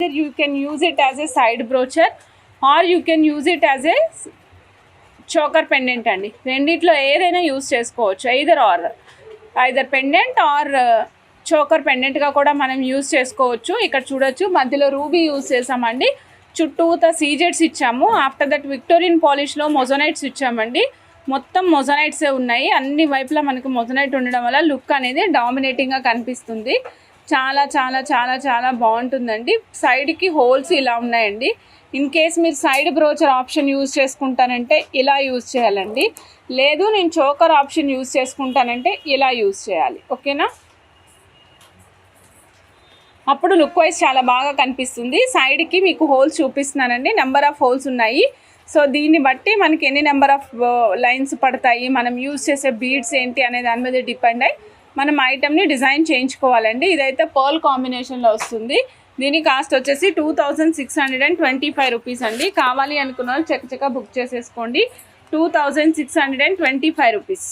You can use it as a side broocher or you can use it as a choker pendant అండి. రెండిట్లో ఏదైనా use చేసుకోవచ్చు. Either pendant are choker పెండెంట్గా కూడా మనం use చేసుకోవచ్చు. ఇక్కడ చూడొచ్చు మధ్యలో రూబీ యూజ్ చేసామండి. చుట్టూతా సీజెడ్స్ ఇచ్చాము. ఆఫ్టర్ దట్ విక్టోరియన్ పాలిష్లో మొజోనైట్స్ ఇచ్చామండి. మొత్తం మొజోనైట్సే ఉన్నాయి. అన్ని వైపులా మనకు మొజోనైట్ ఉండడం వల్ల లుక్ అనేది డామినేటింగ్గా కనిపిస్తుంది. చాలా చాలా చాలా చాలా బాగుంటుందండి. సైడ్కి హోల్స్ ఇలా ఉన్నాయండి. ఇన్ కేస్ మీరు సైడ్ బ్రోచర్ ఆప్షన్ యూజ్ చేసుకుంటానంటే ఇలా యూజ్ చేయాలండి. లేదు నేను చోకర్ ఆప్షన్ యూజ్ చేసుకుంటానంటే ఇలా యూజ్ చేయాలి. ఓకేనా? అప్పుడు లుక్ వైజ్ చాలా బాగా కనిపిస్తుంది. సైడ్కి మీకు హోల్స్ చూపిస్తున్నానండి. నెంబర్ ఆఫ్ హోల్స్ ఉన్నాయి. సో దీన్ని బట్టి మనకి ఎన్ని నెంబర్ ఆఫ్ లైన్స్ పడతాయి, మనం యూజ్ చేసే బీడ్స్ ఏంటి అనే దాని మీద డిపెండ్ అయ్యి మనం ఐటమ్ని డిజైన్ చేయించుకోవాలండి. ఇదైతే పర్ల్ కాంబినేషన్లో వస్తుంది. దీని కాస్ట్ వచ్చేసి 2625 రూపీస్ అండి. కావాలి అనుకున్న వాళ్ళు చక్కగా బుక్ చేసేసుకోండి. 2625 రూపీస్.